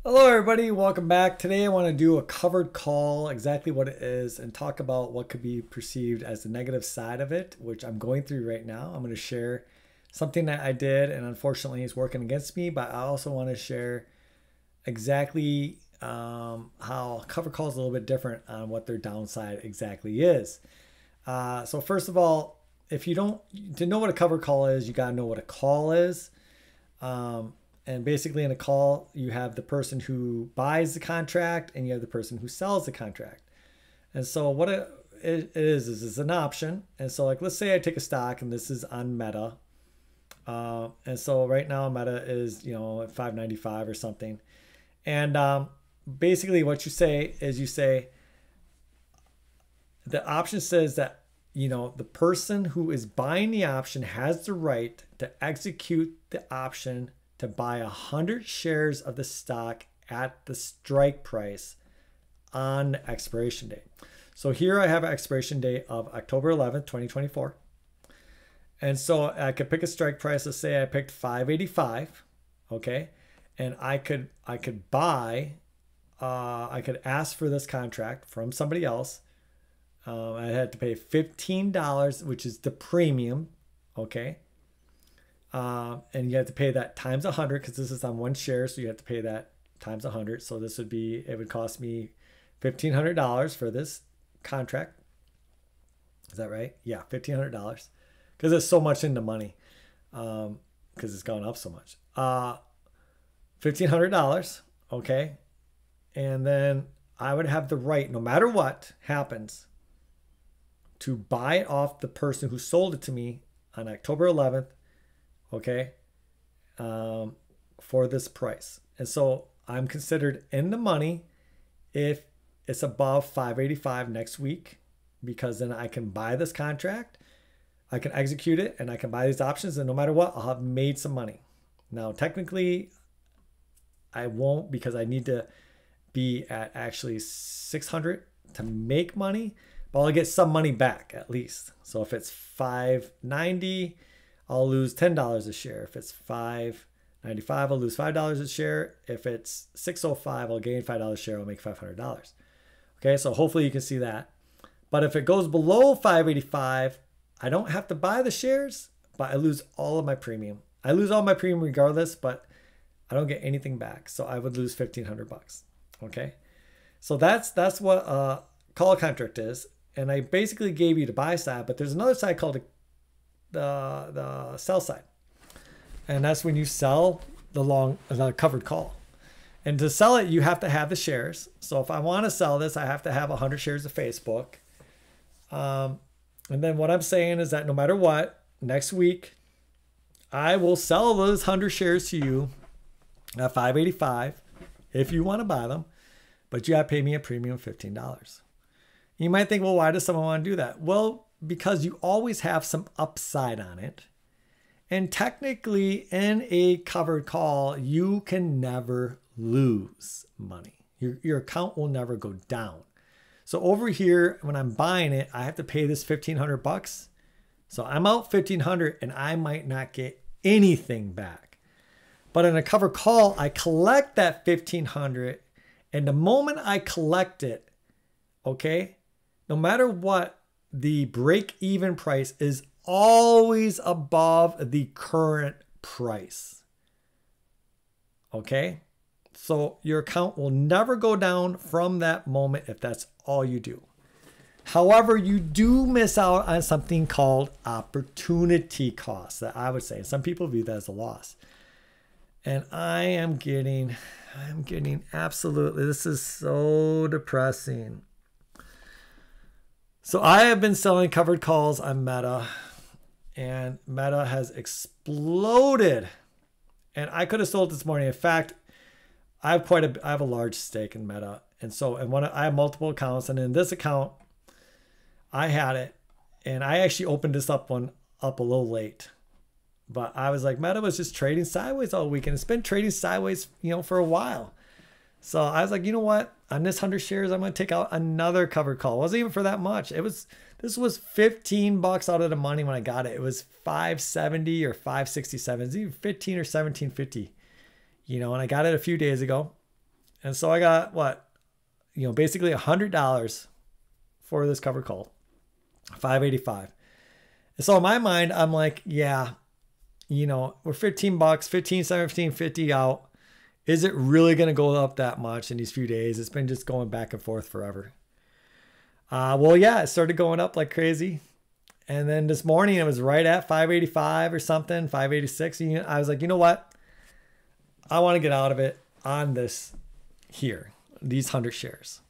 Hello everybody, welcome back. Today I want to do a covered call, exactly what it is, and talk about what could be perceived as the negative side of it, which I'm going through right now. I'm going to share something that I did and unfortunately is working against me, but I also want to share exactly how covered call is a little bit different on what their downside exactly is. So first of all, if you don't, to know what a covered call is, you got to know what a call is. And basically in a call, you have the person who buys the contract and you have the person who sells the contract. And so what it is it's an option. And so like, let's say I take a stock and this is on Meta. And so right now Meta is, at 5.95 or something. And basically what you say is the option says that, the person who is buying the option has the right to execute the option to buy 100 shares of the stock at the strike price on the expiration date. So here I have an expiration date of October 11th, 2024. And so I could pick a strike price. Let's say I picked 585, okay? And I could buy, I could ask for this contract from somebody else. I had to pay $15, which is the premium, okay? And you have to pay that times 100 because this is on one share, so you have to pay that times 100. So this would be, it would cost me $1,500 for this contract. Is that right? Yeah, $1,500 because it's so much into money because it's gone up so much. $1,500, okay? And then I would have the right, no matter what happens, to buy it off the person who sold it to me on October 11th, okay, for this price. And so I'm considered in the money if it's above 585 next week, because then I can buy this contract, I can execute it, and I can buy these options, and no matter what, I'll have made some money. Now, technically, I won't, because I need to be at actually 600 to make money, but I'll get some money back at least. So if it's 590, I'll lose $10 a share. If it's 595, I'll lose $5 a share. If it's 605, I'll gain $5 a share. I'll make $500. Okay, so hopefully you can see that. But if it goes below 585, I don't have to buy the shares, but I lose all of my premium. I lose all my premium regardless, but I don't get anything back. So I would lose $1,500. Okay, so that's what a call contract is. And I basically gave you the buy side, but there's another side called the sell side, and that's when you sell the covered call. And to sell it, you have to have the shares. So if I want to sell this, I have to have 100 shares of Facebook. And then what I'm saying is that no matter what, next week I will sell those 100 shares to you at 585 if you want to buy them, but you have to pay me a premium of $15. You might think, well, why does someone want to do that? Well, because you always have some upside on it. And technically, in a covered call, you can never lose money. Your account will never go down. So over here, when I'm buying it, I have to pay this $1,500. So I'm out $1,500 and I might not get anything back. But in a covered call, I collect that $1,500. And the moment I collect it, okay, no matter what, the break-even price is always above the current price. Okay? So your account will never go down from that moment if that's all you do. However, you do miss out on something called opportunity costs, that I would say. Some people view that as a loss. And I'm getting absolutely, this is so depressing. So I have been selling covered calls on Meta, and Meta has exploded. And I could have sold this morning. In fact, I have a large stake in Meta, and so I have multiple accounts, and in this account, I had it, and I actually opened this up a little late, but I was like, Meta was just trading sideways all weekend. It's been trading sideways, for a while. So I was like, you know what? On this 100 shares, I'm going to take out another covered call. It wasn't even for that much. This was $15 out of the money when I got it. It was 570 or 567. It's even 15 or 1750. And I got it a few days ago. And so I got what, basically $100 for this covered call, 585. And so in my mind, I'm like, yeah, we're 15 bucks, 15, 17, 50 out. Is it really going to go up that much in these few days? It's been just going back and forth forever. Well, yeah, it started going up like crazy. And then this morning it was right at 585 or something, 586. And I was like, you know what? I want to get out of it on this here, these 100 shares.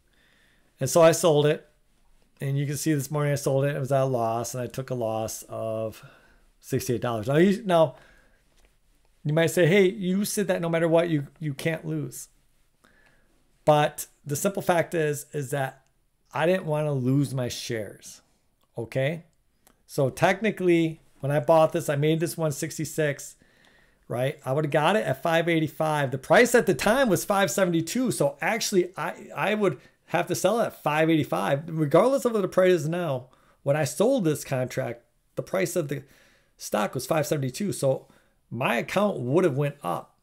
And so I sold it. And you can see this morning I sold it. It was at a loss, and I took a loss of $68. Now, you might say, hey, you said that no matter what, you can't lose. But the simple fact is that I didn't want to lose my shares. Okay? So technically, when I bought this, I made this 166, right? I would have got it at 585. The price at the time was 572. So actually, I would have to sell it at 585, regardless of what the price is now. When I sold this contract, the price of the stock was 572. So my account would have went up.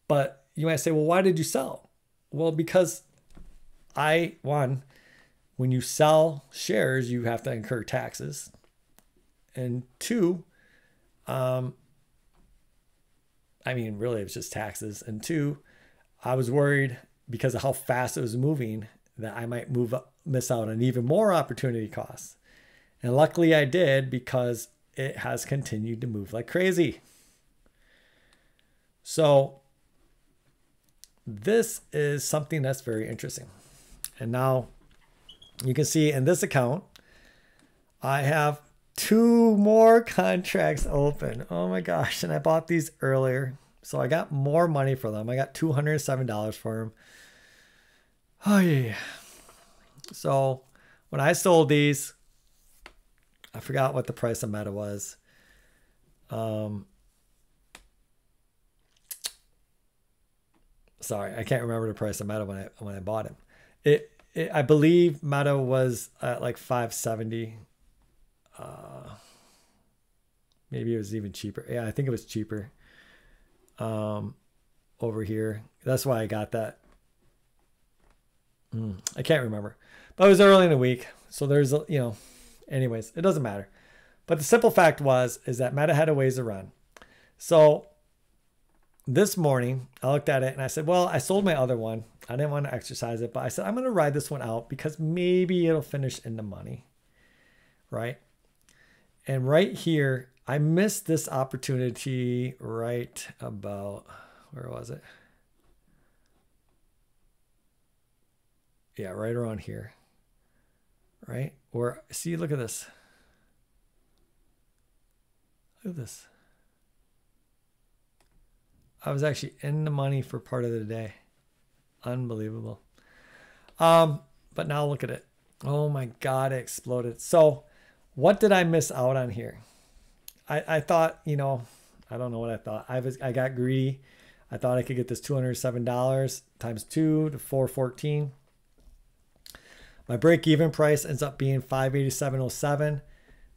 But you might say, well, why did you sell? Well, because when you sell shares, you have to incur taxes. And two, really, it was just taxes. And two, I was worried because of how fast it was moving that I might miss out on even more opportunity costs. And luckily I did, because it has continued to move like crazy. So this is something that's very interesting. And now you can see in this account, I have 2 more contracts open. Oh my gosh. And I bought these earlier. So I got more money for them. I got $207 for them. Oh yeah. So when I sold these, I forgot what the price of Meta was. Sorry, I can't remember the price of Meta when I bought it. I believe Meta was at like 570. Maybe it was even cheaper. Yeah, I think it was cheaper. Over here. That's why I got that. I can't remember. But it was early in the week. So there's, anyways, it doesn't matter. But the simple fact is that Meta had a ways to run. So this morning, I looked at it and I said, well, I sold my other one. I didn't want to exercise it, but I said, I'm going to ride this one out because maybe it'll finish in the money, right? And right here, I missed this opportunity right about, where was it? Yeah, right around here, right? Or see, look at this. Look at this. I was actually in the money for part of the day. Unbelievable. But now look at it. Oh my God, it exploded. So what did I miss out on here? I thought, I don't know what I thought. I got greedy. I thought I could get this $207 times 2 to 414. My break-even price ends up being $587.07,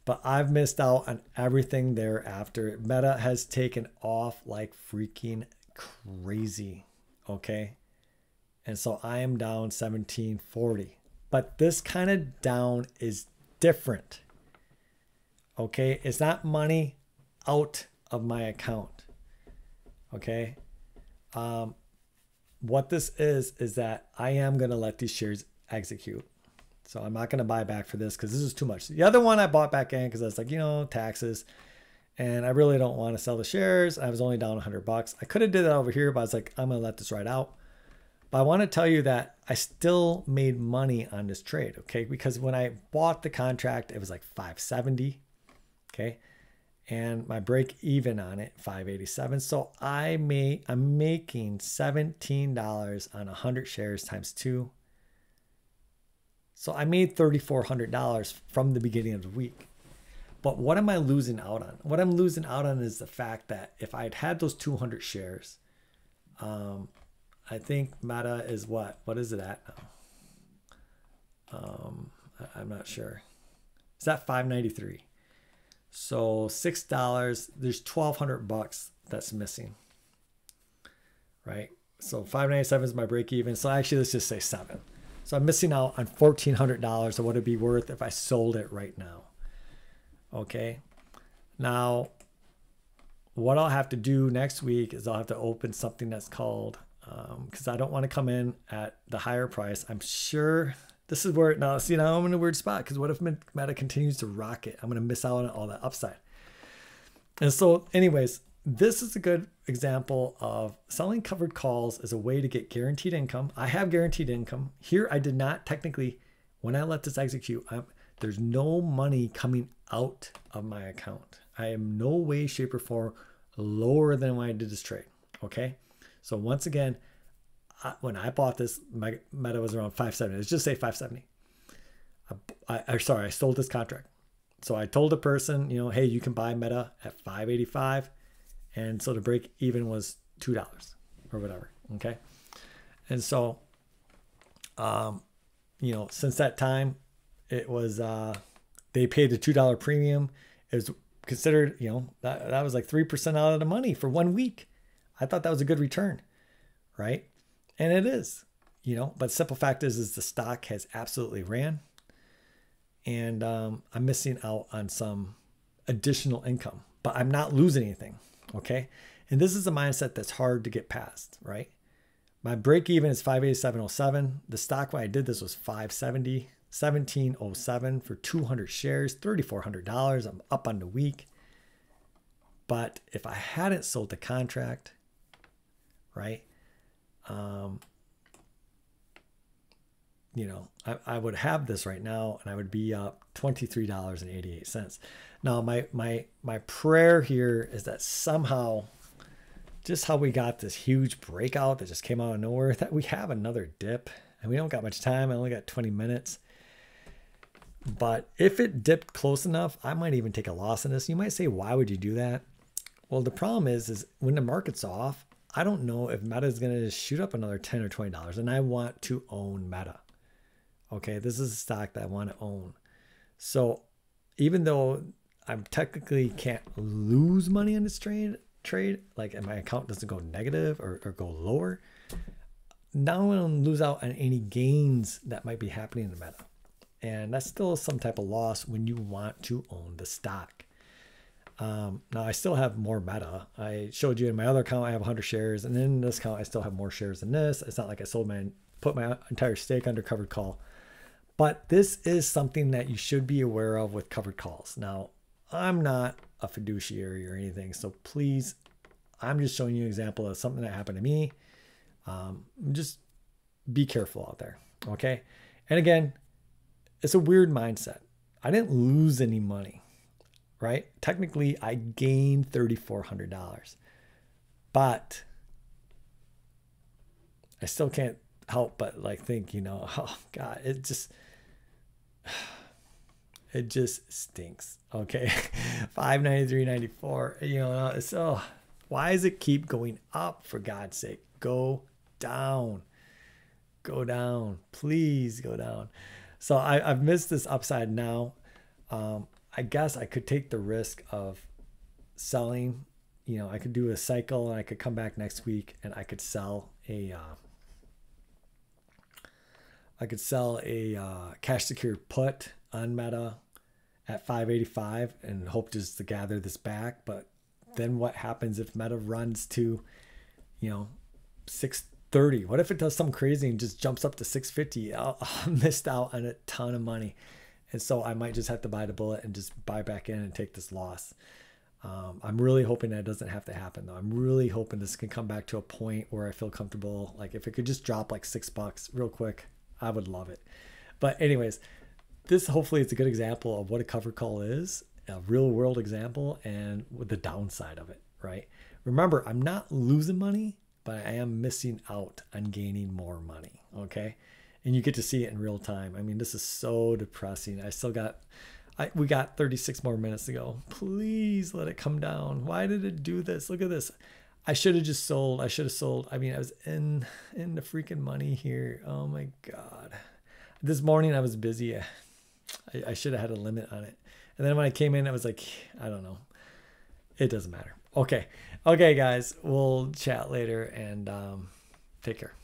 but I've missed out on everything thereafter. Meta has taken off like freaking crazy, okay? And so I am down 1740. But this kind of down is different, okay? It's not money out of my account, okay? What this is that I am going to let these shares execute. So I'm not going to buy back for this because this is too much. The other one I bought back in because I was like, taxes. And I really don't want to sell the shares. I was only down $100. I could have did that over here, but I was like, I'm going to let this ride out. But I want to tell you that I still made money on this trade, okay? Because when I bought the contract, it was like 570, okay? And my break even on it, 587. So I'm making $17 on 100 shares times 2. So I made $3,400 from the beginning of the week. But what am I losing out on? What I'm losing out on is the fact that if I'd had those 200 shares, I think Meta is what? What is it at now? I'm not sure. It's at 593. So $6. There's $1,200 that's missing, right? So 597 is my break even. So actually, let's just say 7. So I'm missing out on $1,400 of what it'd be worth if I sold it right now. Okay. Now, what I'll have to do next week is I'll have to open something that's called, because I don't want to come in at the higher price. I'm sure this is where, now I'm in a weird spot, because what if Meta continues to rocket? I'm going to miss out on all that upside. And so anyways, this is a good example of selling covered calls as a way to get guaranteed income. I have guaranteed income. Here, I did not technically, when I let this execute, there's no money coming out of my account. I am no way, shape, or form lower than when I did this trade. Okay. So once again, when I bought this, my Meta was around 570. Let's just say 570. I sold this contract. So I told the person, hey, you can buy Meta at 585. And so the break even was $2 or whatever. Okay. And so, since that time, it was, they paid the $2 premium. It was considered, that was like 3% out of the money for 1 week. I thought that was a good return, right? And it is, but simple fact is the stock has absolutely ran, and I'm missing out on some additional income, but I'm not losing anything. Okay. And this is a mindset that's hard to get past, right? My break even is 587.07. The stock when I did this was 570, 17.07 for 200 shares, $3,400. I'm up on the week. But if I hadn't sold the contract, right? I would have this right now, and I would be up $23.88. Now, my prayer here is that somehow, just how we got this huge breakout that just came out of nowhere, that we have another dip, and we don't got much time. I only got 20 minutes. But if it dipped close enough, I might even take a loss in this. You might say, why would you do that? Well, the problem is when the market's off, I don't know if Meta is going to shoot up another $10 or $20, and I want to own Meta. Okay, this is a stock that I want to own. So even though I technically can't lose money on this trade, like, and my account doesn't go negative or go lower, now I'm going to lose out on any gains that might be happening in the Meta. And that's still some type of loss when you want to own the stock. Now, I still have more Meta. I showed you in my other account, I have 100 shares. And in this account, I still have more shares than this. It's not like I put my entire stake under covered call. But this is something that you should be aware of with covered calls. Now, I'm not a fiduciary or anything, so please, I'm just showing you an example of something that happened to me. Just be careful out there, okay? And again, it's a weird mindset. I didn't lose any money, right? Technically, I gained $3,400, but I still can't help but think, oh God, it just stinks. Okay. 593.94, so why does it keep going up? For God's sake, go down, please go down. So I've missed this upside now. I guess I could take the risk of selling, I could do a cycle and I could come back next week and I could sell a cash secured put on Meta at 585 and hope just to gather this back. But then what happens if Meta runs to, 630? What if it does something crazy and just jumps up to 650? I missed out on a ton of money. And so I might just have to buy the bullet and just buy back in and take this loss. I'm really hoping that doesn't have to happen though. I'm really hoping this can come back to a point where I feel comfortable. Like if it could just drop like $6 real quick, I would love it. But anyways, this hopefully is a good example of what a covered call is, a real world example, and with the downside of it, right? Remember, I'm not losing money, but I am missing out on gaining more money, okay? And you get to see it in real time. I mean, this is so depressing. We got 36 more minutes to go. Please let it come down. Why did it do this? Look at this. I should have just sold. I should have sold. I mean, I was in the freaking money here. Oh my God. This morning I was busy. I should have had a limit on it. And then when I came in, I was like, I don't know. It doesn't matter. Okay. Okay, guys, we'll chat later. And Take care.